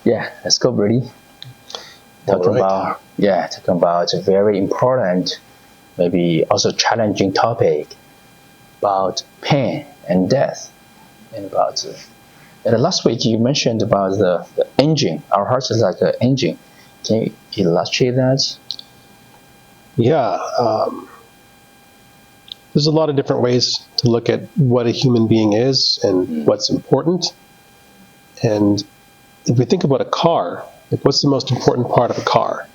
Yeah, let's go, Brady. Talking about a very important, maybe also challenging topic about pain and death, and about. And last week you mentioned about the engine. Our heart is like an engine. Can you illustrate that? Yeah, there's a lot of different ways to look at what a human being is and what's important. And if we think about a car, like what's the most important part of a car?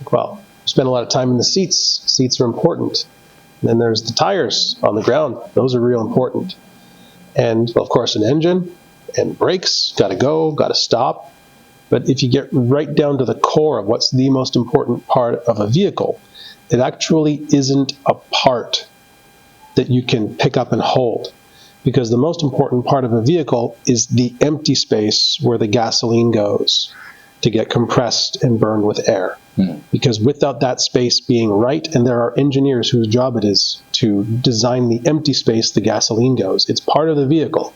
Well, we spend a lot of time in the seats. Seats are important. And then there's the tires on the ground. Those are real important. And, well, of course, an engine and brakes, got to go, got to stop. But if you get right down to the core of what's the most important part of a vehicle, it actually isn't a part that you can pick up and hold. Because the most important part of a vehicle is the empty space where the gasoline goes to get compressed and burned with air. Because without that space being right, and there are engineers whose job it is to design the empty space the gasoline goes, it's part of the vehicle,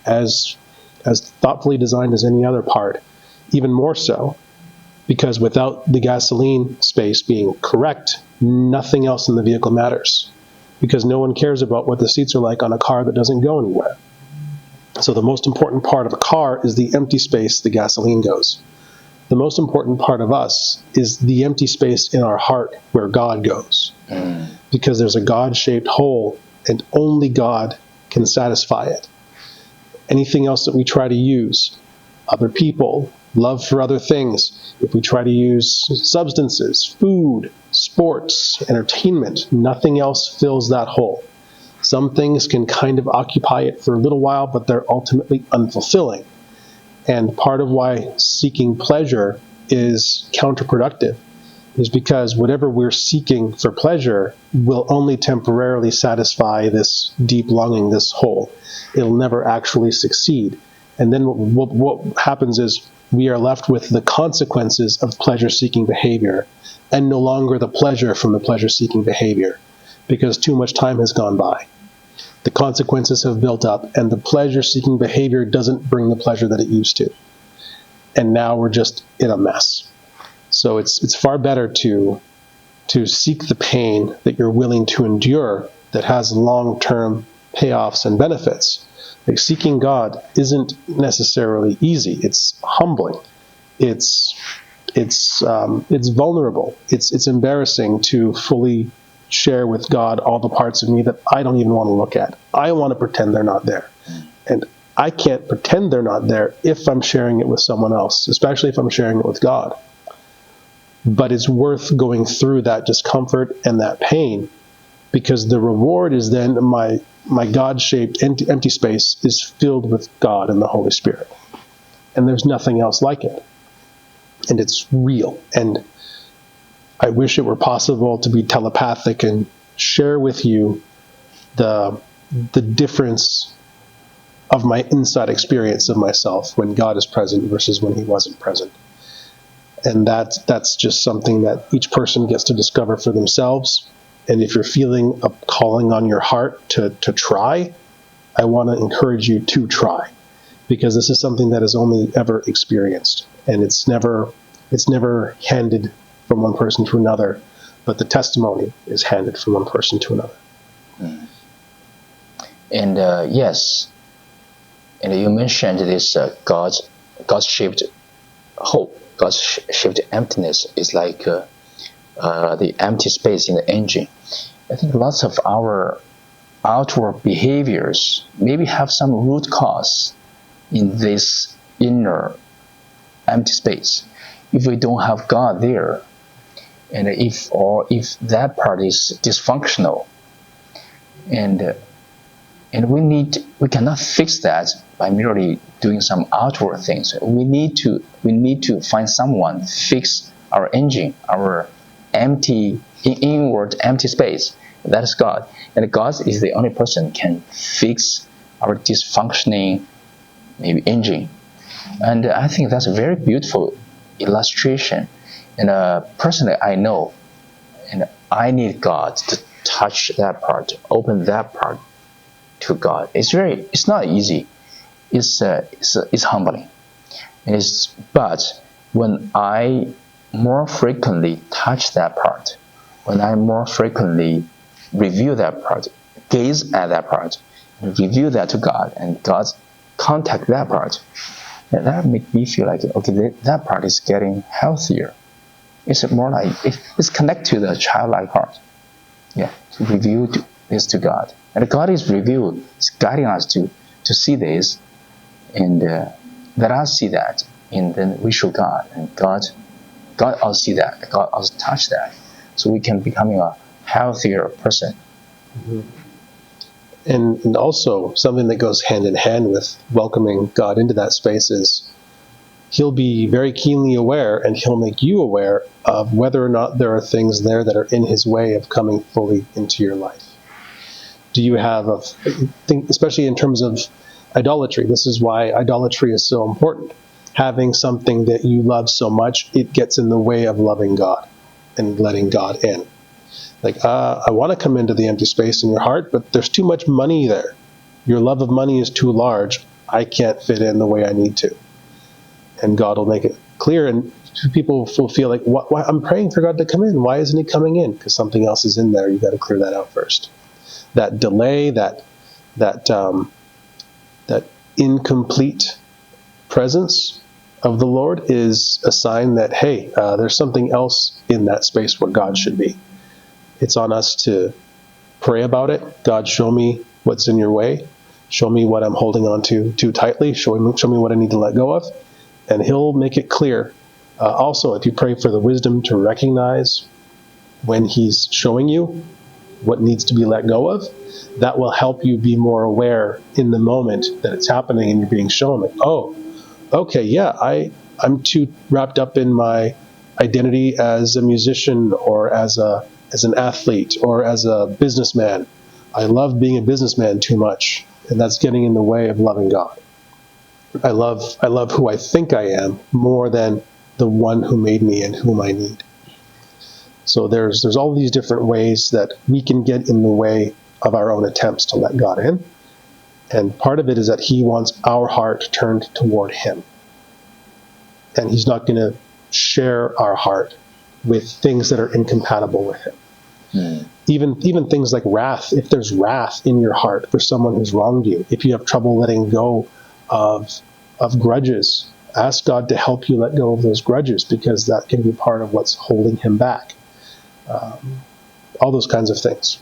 as thoughtfully designed as any other part, even more so, because without the gasoline space being correct, nothing else in the vehicle matters. Because no one cares about what the seats are like on a car that doesn't go anywhere. So the most important part of a car is the empty space the gasoline goes. The most important part of us is the empty space in our heart where God goes. Because there's a God-shaped hole, and only God can satisfy it. Anything else that we try to use, other people, love for other things, if we try to use substances, food, sports, entertainment, nothing else fills that hole. Some things can kind of occupy it for a little while, but they're ultimately unfulfilling. And part of why seeking pleasure is counterproductive is because whatever we're seeking for pleasure will only temporarily satisfy this deep longing, this hole. It'll never actually succeed. And then what happens is we are left with the consequences of pleasure-seeking behavior and no longer the pleasure from the pleasure-seeking behavior because too much time has gone by. The consequences have built up, and the pleasure-seeking behavior doesn't bring the pleasure that it used to. And now we're just in a mess. So it's far better to seek the pain that you're willing to endure that has long-term payoffs and benefits. Like seeking God isn't necessarily easy. It's humbling. It's vulnerable. It's embarrassing to fully share with God all the parts of me that I don't even want to look at. I want to pretend they're not there. And I can't pretend they're not there if I'm sharing it with someone else, especially if I'm sharing it with God. But it's worth going through that discomfort and that pain, because the reward is then my God-shaped empty space is filled with God and the Holy Spirit. And there's nothing else like it. And it's real. And I wish it were possible to be telepathic and share with you the difference of my inside experience of myself when God is present versus when he wasn't present. And that's just something that each person gets to discover for themselves. And if you're feeling a calling on your heart to try, I want to encourage you to try, because this is something that is only ever experienced, and it's never handed from one person to another, but the testimony is handed from one person to another. And yes, and you mentioned this God-shaped hope, God-shaped emptiness is like the empty space in the engine. I think lots of our outward behaviors maybe have some root cause in this inner empty space. If we don't have God there, and if that part is dysfunctional, and we cannot fix that by merely doing some outward things. We need to find someone fix our engine, our inward empty space. That is God, and God is the only person can fix our dysfunctioning maybe engine. And I think that's a very beautiful illustration. And personally, I know, and I need God to touch that part, to open that part to God. It's not easy. It's humbling. But when I more frequently touch that part, when I more frequently review that part, gaze at that part, and review that to God, and God contact that part, and that makes me feel like, okay, that part is getting healthier. It's more like it's connected to the childlike part. Yeah, to review this to God, and God is revealed, is guiding us to see this, and let us see that, and then we show God, and God also see that, God also touch that, so we can becoming a healthier person. And also something that goes hand in hand with welcoming God into that space is he'll be very keenly aware, and he'll make you aware of whether or not there are things there that are in his way of coming fully into your life. Do you have a thing, especially in terms of idolatry? This is why idolatry is so important. Having something that you love so much, it gets in the way of loving God and letting God in. Like, I want to come into the empty space in your heart, but there's too much money there. Your love of money is too large. I can't fit in the way I need to. And God will make it clear, and people will feel like, why, I'm praying for God to come in. Why isn't he coming in? Because something else is in there. You've got to clear that out first. That delay, that incomplete presence of the Lord is a sign that, hey, there's something else in that space where God should be. It's on us to pray about it. God, show me what's in your way. Show me what I'm holding on to too tightly. Show me what I need to let go of. And he'll make it clear. Also, if you pray for the wisdom to recognize when he's showing you what needs to be let go of, that will help you be more aware in the moment that it's happening and you're being shown, like, oh, okay, yeah, I'm too wrapped up in my identity as a musician or as an athlete or as a businessman. I love being a businessman too much, and that's getting in the way of loving God. I love who I think I am more than the one who made me and whom I need. So there's all these different ways that we can get in the way of our own attempts to let God in. And part of it is that he wants our heart turned toward him. And he's not going to share our heart with things that are incompatible with him. Even things like wrath. If there's wrath in your heart for someone who's wronged you, if you have trouble letting go of grudges, ask God to help you let go of those grudges, because that can be part of what's holding him back. All those kinds of things.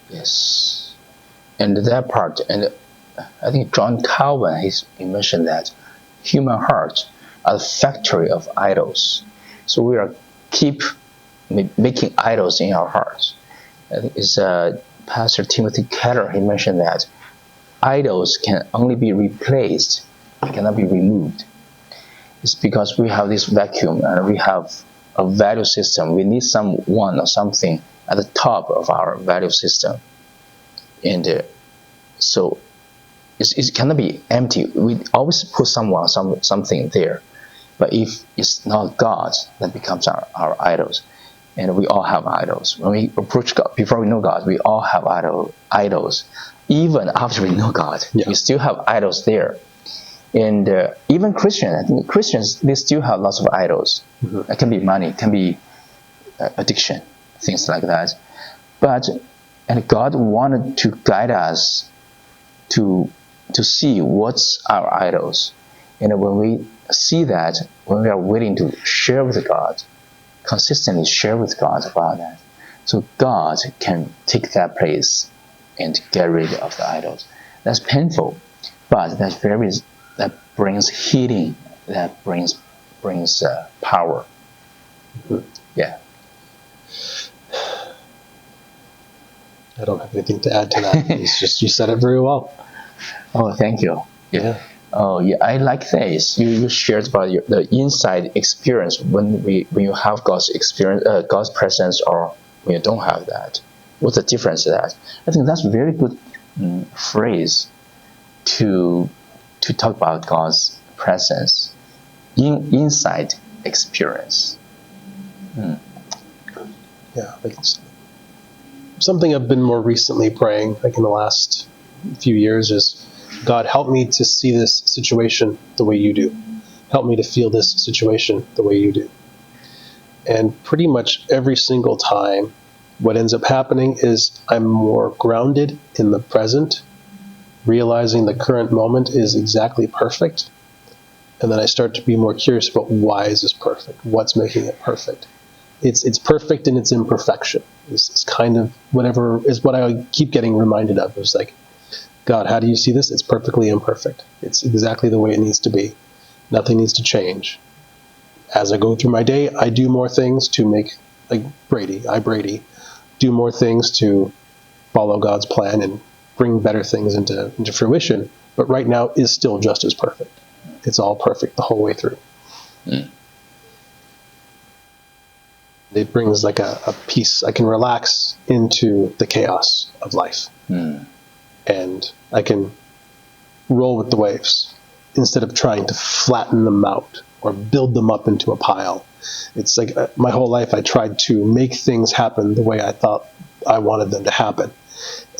Yes, and that part, and I think John Calvin, he mentioned that human hearts are the factory of idols. So we are keep making idols in our hearts. I think it's Pastor Timothy Keller. He mentioned that idols can only be replaced; they cannot be removed. It's because we have this vacuum and we have a value system. We need someone or something at the top of our value system, and so it cannot be empty. We always put something there, but if it's not God, that becomes our idols. And we all have idols. When we approach God, before we know God, we all have idols. Even after we know God, we still have idols there. And even Christians, I think Christians, they still have lots of idols. It can be money, it can be addiction, things like that. And God wanted to guide us to see what's our idols. And when we see that, when we are willing to share with God, consistently share with God about that, so God can take that place and get rid of the idols. That's painful, but that brings healing, that brings power. Yeah. I don't have anything to add to that. It's just, you said it very well. Oh, thank you. Yeah. Oh, yeah. I like this. You shared about the inside experience when you have God's experience, God's presence, or when you don't have that. What's the difference to that? I think that's a very good phrase to talk about God's presence, inside experience. Yeah, like it's something I've been more recently praying, like in the last few years is, God, help me to see this situation the way you do. Help me to feel this situation the way you do. And pretty much every single time, what ends up happening is I'm more grounded in the present, realizing the current moment is exactly perfect. And then I start to be more curious about, why is this perfect? What's making it perfect? It's perfect in its imperfection. It's kind of whatever is what I keep getting reminded of. It's like, God, how do you see this? It's perfectly imperfect. It's exactly the way it needs to be. Nothing needs to change. As I go through my day, I do more things to make, like Brady, do more things to follow God's plan and bring better things into fruition. But right now is still just as perfect. It's all perfect the whole way through. Mm. It brings like a peace. I can relax into the chaos of life. Mm. And I can roll with the waves instead of trying to flatten them out or build them up into a pile. It's like my whole life I tried to make things happen the way I thought I wanted them to happen.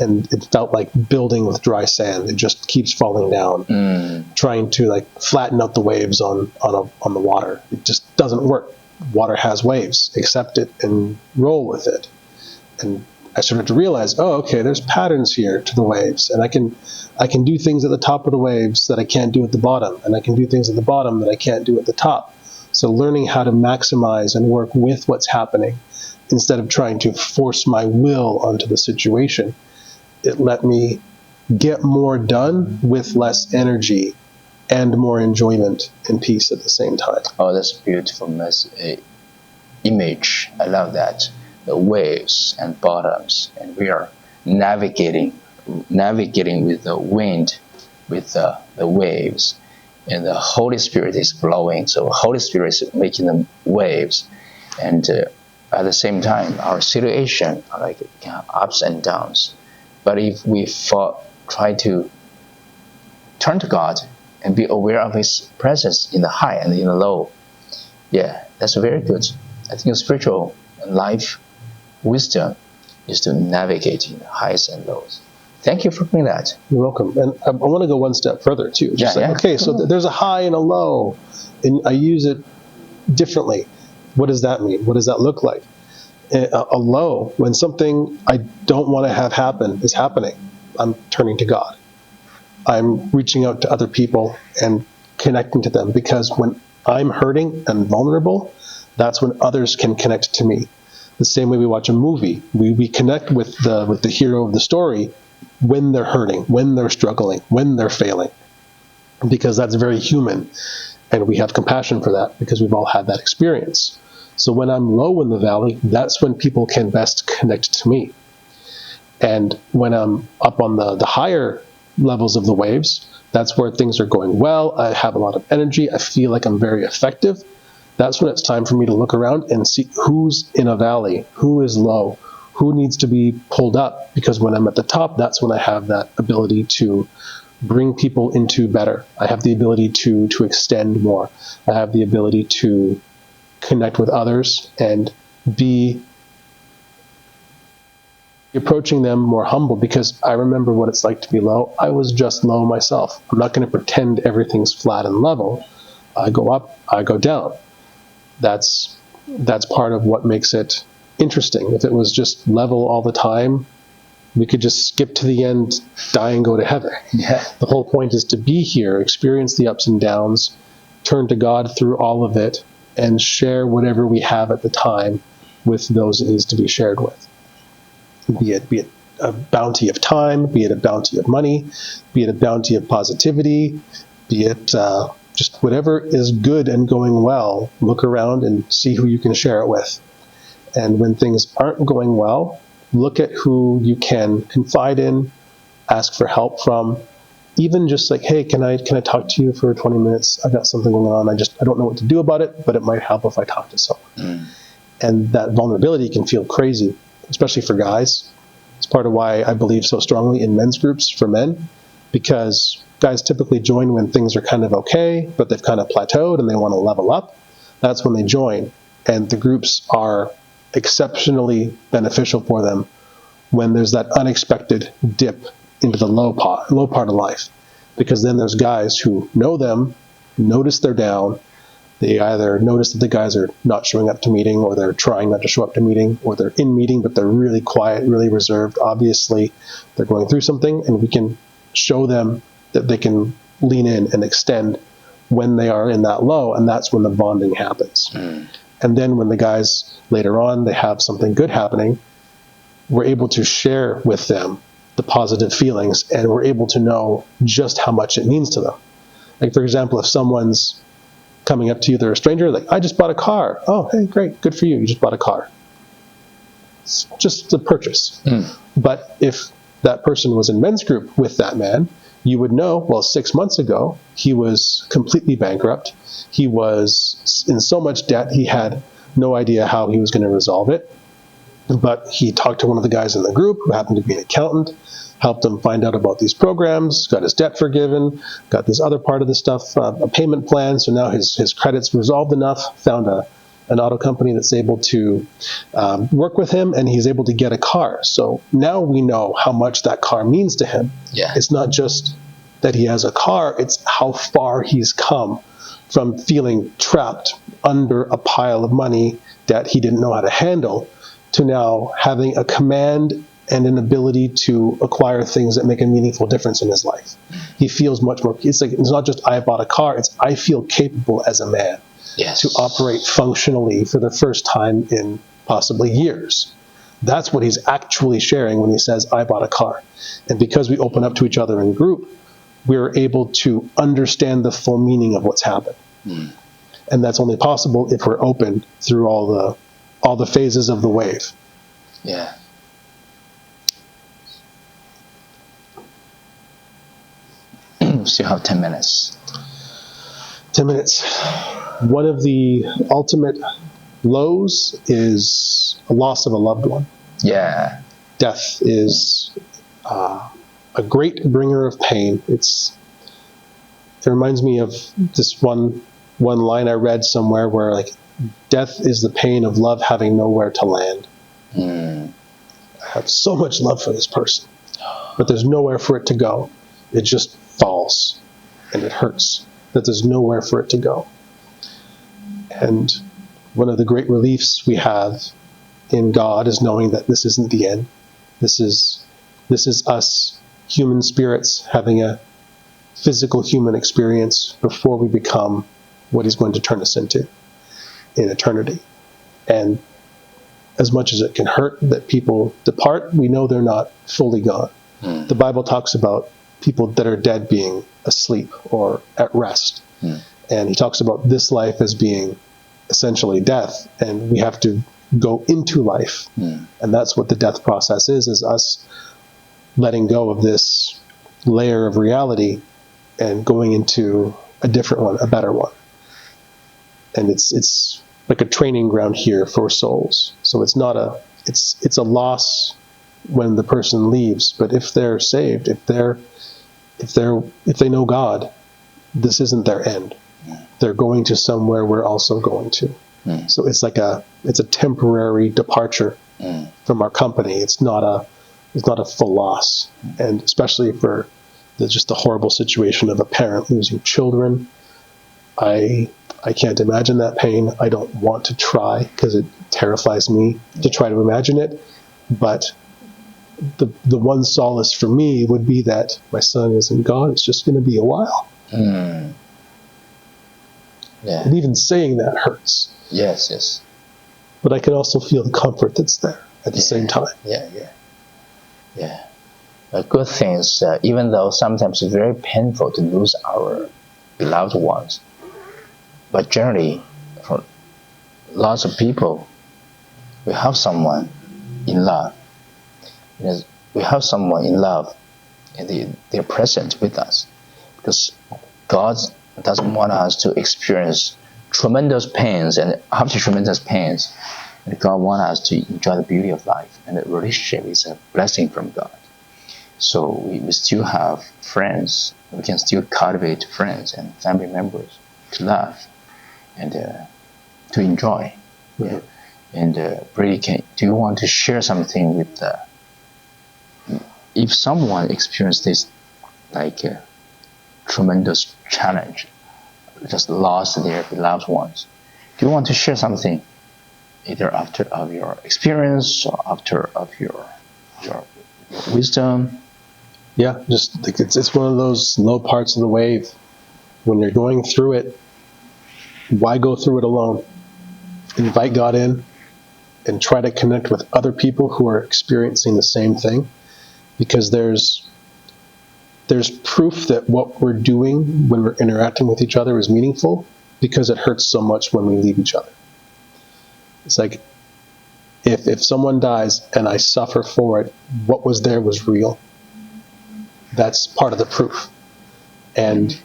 And it felt like building with dry sand. It just keeps falling down. Trying to like flatten out the waves on the water. It just doesn't work. Water has waves. Accept it and roll with it. And I started to realize, oh, okay, there's patterns here to the waves, and I can do things at the top of the waves that I can't do at the bottom, and I can do things at the bottom that I can't do at the top. So learning how to maximize and work with what's happening instead of trying to force my will onto the situation, it let me get more done with less energy and more enjoyment and peace at the same time. Oh, that's a beautiful image. I love that. The waves and bottoms, and we are navigating with the wind, with the waves, and the Holy Spirit is blowing. So Holy Spirit is making the waves, and at the same time, our situation are like ups and downs. But if we try to turn to God and be aware of His presence in the high and in the low, yeah, that's very good. I think spiritual life wisdom is to navigate in the highs and lows. Thank you for doing that. You're welcome. And I want to go one step further too. Just okay, so there's a high and a low, and I use it differently. What does that mean? What does that look like? A low, when something I don't want to have happen is happening, I'm turning to God. I'm reaching out to other people and connecting to them, because when I'm hurting and vulnerable, that's when others can connect to me. The same way we watch a movie, we connect with the hero of the story when they're hurting, when they're struggling, when they're failing, because that's very human, and we have compassion for that because we've all had that experience. So when I'm low in the valley, that's when people can best connect to me. And when I'm up on the higher levels of the waves, that's where things are going well. I have a lot of energy. I feel like I'm very effective. That's when it's time for me to look around and see who's in a valley, who is low, who needs to be pulled up. Because when I'm at the top, that's when I have that ability to bring people into better. I have the ability to extend more. I have the ability to connect with others and be approaching them more humble, because I remember what it's like to be low. I was just low myself. I'm not going to pretend everything's flat and level. I go up, I go down. That's part of what makes it interesting. If it was just level all the time, we could just skip to the end, die and go to heaven. Yeah. The whole point is to be here, experience the ups and downs, turn to God through all of it, and share whatever we have at the time with those it needs to be shared with. Be it a bounty of time, be it a bounty of money, be it a bounty of positivity, be it just whatever is good and going well. Look around and see who you can share it with. And when things aren't going well, look at who you can confide in, ask for help from. Even just like, hey, can I talk to you for 20 minutes? I've got something going on. I don't know what to do about it, but it might help if I talk to someone. And that vulnerability can feel crazy, especially for guys. It's part of why I believe so strongly in men's groups for men, because guys typically join when things are kind of okay, but they've kind of plateaued and they want to level up. That's when they join. And the groups are exceptionally beneficial for them when there's that unexpected dip into the low part of life. Because then there's guys who know them, notice they're down. They either notice that the guys are not showing up to meeting, or they're trying not to show up to meeting, or they're in meeting, but they're really quiet, really reserved. Obviously, they're going through something, and we can show them that they can lean in and extend when they are in that low, and that's when the bonding happens. And then when the guys later on, they have something good happening, we're able to share with them the positive feelings, and we're able to know just how much it means to them. Like, for example, if someone's coming up to you, they're a stranger, like, I just bought a car. Oh, hey, great, good for you. You just bought a car. It's just a purchase. But if that person was in men's group with that man, you would know, well, 6 months ago, he was completely bankrupt. He was in so much debt, he had no idea how he was going to resolve it. But he talked to one of the guys in the group who happened to be an accountant, helped him find out about these programs, got his debt forgiven, got this other part of the stuff, a payment plan. So now his credit's resolved enough, found an auto company that's able to work with him, and he's able to get a car. So now we know how much that car means to him. Yeah. It's not just that he has a car, it's how far he's come from feeling trapped under a pile of money that he didn't know how to handle, to now having a command and an ability to acquire things that make a meaningful difference in his life. He feels much more, it's not just I bought a car, it's I feel capable as a man to operate functionally for the first time in possibly years. That's what he's actually sharing when he says, I bought a car. And because we open up to each other in group, we're able to understand the full meaning of what's happened. And that's only possible if we're open through all the phases of the wave. Yeah. Still have 10 minutes. 10 minutes. One of the ultimate lows is a loss of a loved one. Yeah. Death is a great bringer of pain. It reminds me of this one line I read somewhere where, like, death is the pain of love having nowhere to land. I have so much love for this person, but there's nowhere for it to go. It just falls, and it hurts that there's nowhere for it to go. And one of the great reliefs we have in God is knowing that this isn't the end. This is us human spirits having a physical human experience before we become what he's going to turn us into in eternity. And as much as it can hurt that people depart, we know they're not fully gone. The Bible talks about people that are dead being asleep or at rest. And he talks about this life as being essentially death, and we have to go into life. And that's what the death process is us letting go of this layer of reality and going into a different one, a better one. And it's like a training ground here for souls. So it's not it's a loss when the person leaves, but if they're saved, if they know God, this isn't their end. They're going to somewhere we're also going to. So it's a temporary departure from our company. It's not a full loss. And especially for just the horrible situation of a parent losing children, I can't imagine that pain. I don't want to try because it terrifies me to try to imagine it. But the one solace for me would be that my son isn't gone. It's just going to be a while. Yeah. And even saying that hurts. Yes. But I can also feel the comfort that's there at the same time. Yeah. A good thing is, even though sometimes it's very painful to lose our beloved ones, but generally, for lots of people, we have someone in love. We have someone in love, and they're present with us, because God doesn't want us to experience tremendous pains, and after tremendous pains, and God wants us to enjoy the beauty of life, and the relationship is a blessing from God. So we still have friends. We can still cultivate friends and family members to love and to enjoy. Yeah. And Brady, do you want to share something with if someone experienced this like tremendous challenge, just lost their beloved ones, do you want to share something, either after of your experience or after of your wisdom? Yeah, just like it's one of those low parts of the wave. When you're going through it, why go through it alone? Invite God in and try to connect with other people who are experiencing the same thing, because there's proof that what we're doing when we're interacting with each other is meaningful, because it hurts so much when we leave each other. It's like, if someone dies and I suffer for it, what was there was real. That's part of the proof. And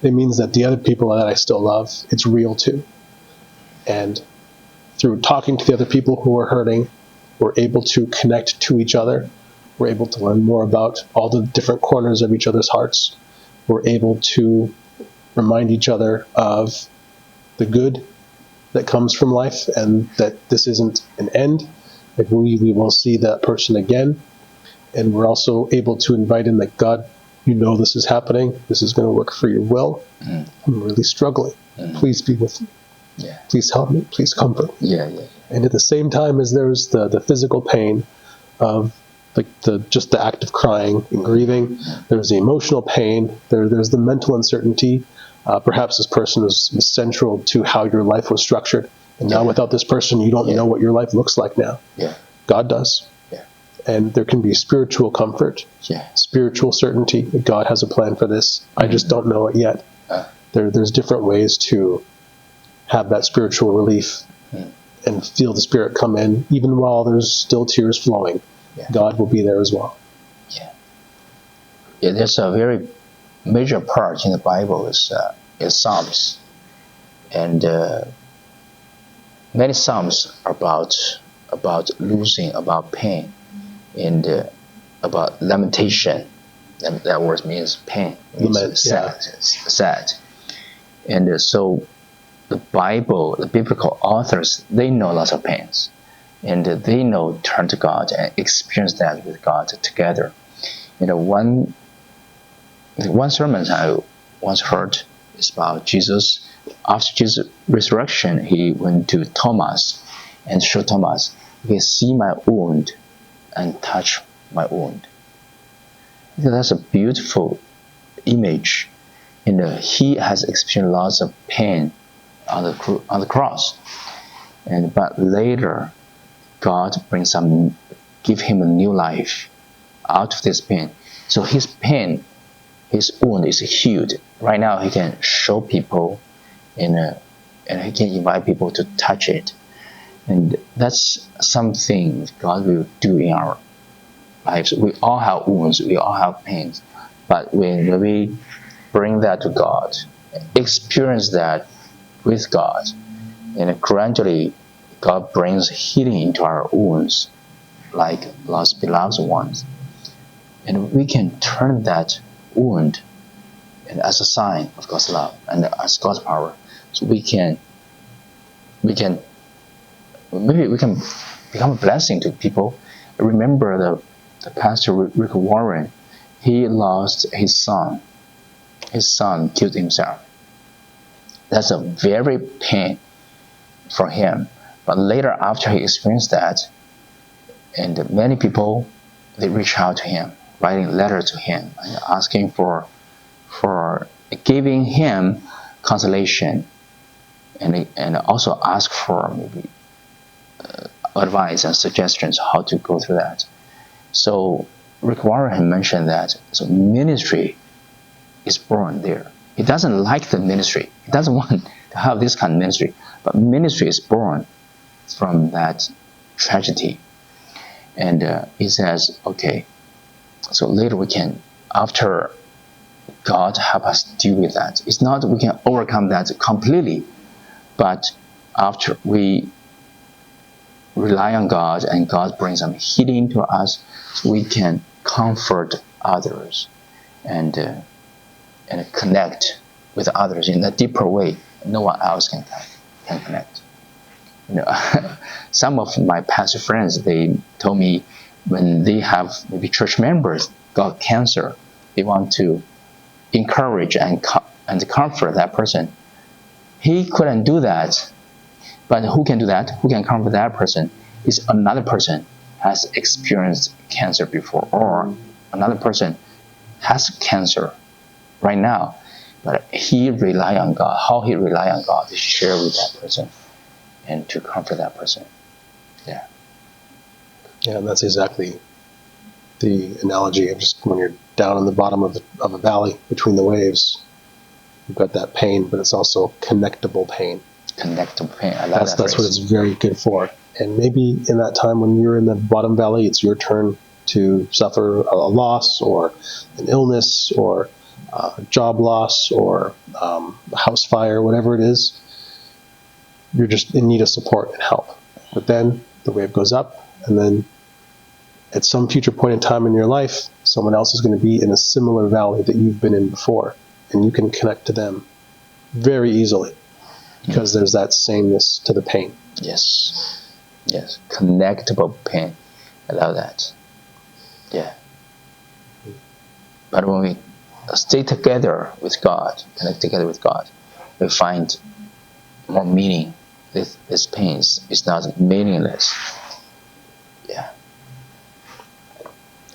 it means that the other people that I still love, it's real too. And through talking to the other people who are hurting, we're able to connect to each other. We're able to learn more about all the different corners of each other's hearts. We're able to remind each other of the good that comes from life, and that this isn't an end. Like we will see that person again. And we're also able to invite in that, God, you know this is happening. This is going to work for your will. I'm really struggling. Please be with me. Yeah. Please help me. Please comfort me. Yeah. And at the same time as there's the physical pain of like just the act of crying and grieving, there's the emotional pain, there's the mental uncertainty. Perhaps this person is central to how your life was structured. And now without this person, you don't know what your life looks like now. Yeah. God does. Yeah. And there can be spiritual comfort, spiritual certainty that God has a plan for this. I just don't know it yet. There's different ways to have that spiritual relief and feel the Spirit come in, even while there's still tears flowing. God will be there as well. Yeah, there's a very major part in the Bible is Psalms, and many Psalms are about losing, about pain, and about lamentation. That word means pain. It means sad. And so the biblical authors, they know lots of pains, and they know turn to God and experience that with God together. One sermon I once heard is about Jesus. After Jesus' resurrection, he went to Thomas and showed Thomas, "You can see my wound and touch my wound." I think that's a beautiful image. And he has experienced lots of pain on the cross, but later God give him a new life out of this pain. So his pain, his wound is healed. Right now he can show people, and he can invite people to touch it. And that's something God will do in our lives. We all have wounds, we all have pains, but when we bring that to God, experience that with God, and gradually God brings healing into our wounds, like lost beloved ones, and we can turn that wound as a sign of God's love and as God's power. So maybe we can become a blessing to people. I remember the pastor Rick Warren. He lost his son. His son killed himself. That's a very pain for him. But later, after he experienced that, and many people, they reach out to him, writing letters to him and asking for giving him consolation, and also ask for maybe advice and suggestions how to go through that. So Rick Warren mentioned that ministry is born there. He doesn't like the ministry. He doesn't want to have this kind of ministry. But ministry is born from that tragedy. And he says, okay, so later we can, after God help us deal with that. It's not we can overcome that completely, but after we rely on God and God brings some healing to us, so we can comfort others and connect with others in a deeper way. No one else can connect. Some of my pastor friends, they told me when they have maybe church members got cancer, they want to encourage and comfort that person. He couldn't do that, but who can do that? Who can comfort that person? Is another person has experienced cancer before, or another person has cancer right now, but he rely on God. How he rely on God to share with that person and to comfort that person. Yeah. Yeah, and that's exactly the analogy of just when you're down in the bottom of a valley between the waves, you've got that pain, but it's also connectable pain. Connectable pain. I love That's what it's very good for. And maybe in that time when you're in the bottom valley, it's your turn to suffer a loss or an illness or a job loss or a house fire, whatever it is. You're just in need of support and help. But then the wave goes up, and then at some future point in time in your life, someone else is going to be in a similar valley that you've been in before, and you can connect to them very easily because there's that sameness to the pain. Yes. Yes. Connectable pain. I love that. Yeah. But when we stay together with God, connect together with God, we find more meaning. This pain is not meaningless. Yeah.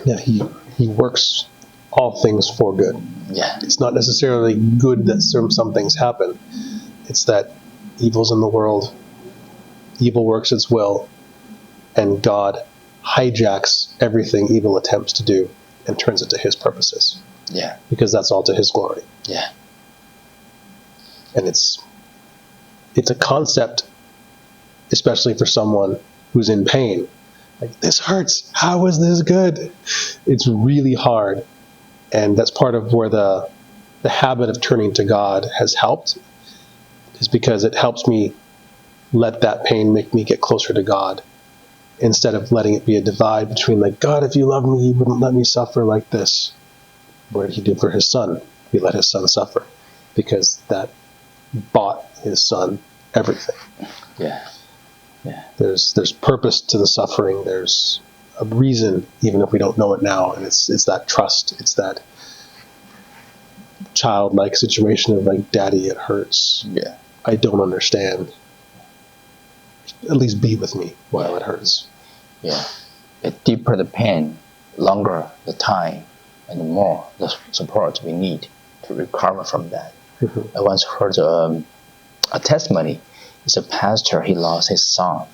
Yeah, he works all things for good. Yeah. It's not necessarily good that some things happen. It's that evil's in the world, evil works its will, and God hijacks everything evil attempts to do and turns it to his purposes. Yeah. Because that's all to his glory. Yeah. And it's a concept, especially for someone who's in pain. Like, this hurts. How is this good? It's really hard. And that's part of where the habit of turning to God has helped, is because it helps me let that pain make me get closer to God, instead of letting it be a divide between, like, God, if you love me, you wouldn't let me suffer like this. What did he do for his son? He let his son suffer because that bought his son everything. Yeah. Yeah. There's purpose to the suffering. There's a reason, even if we don't know it now. And it's that trust. It's that childlike situation of, like, Daddy, it hurts. Yeah. I don't understand. At least be with me while it hurts. Yeah. The deeper the pain, longer the time, and the more the support we need to recover from that. I once heard a testimony. It's a pastor. He lost his son,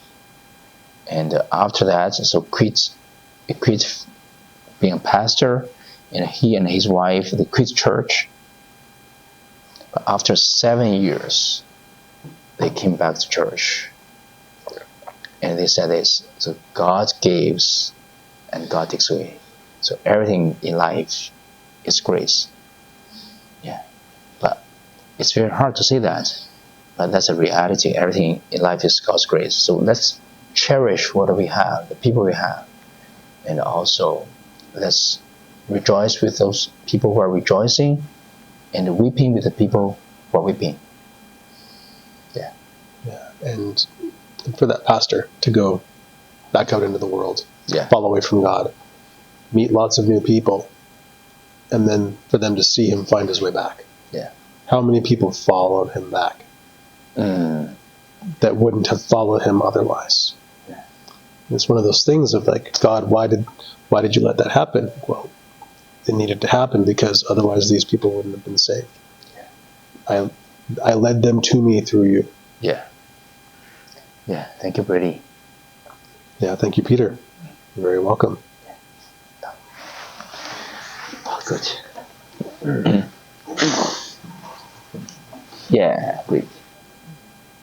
and after that, he quit being a pastor, and he and his wife, they quit church. But after 7 years, they came back to church, and they said this: so God gives, and God takes away. So everything in life is grace. Yeah, but it's very hard to say that. But that's a reality. Everything in life is God's grace. So let's cherish what we have, the people we have, and also let's rejoice with those people who are rejoicing, and weeping with the people who are weeping. Yeah. Yeah. And for that pastor to go back out into the world, Yeah. fall away from God, meet lots of new people, and then for them to see him find his way back. Yeah. How many people followed him back that wouldn't have followed him otherwise? Yeah. It's one of those things of, like, God, why did you let that happen? Well, it needed to happen because otherwise these people wouldn't have been saved. Yeah. I led them to me through you. Yeah. Yeah. Thank you, Brady. Yeah, thank you, Peter. You're very welcome. Oh, good.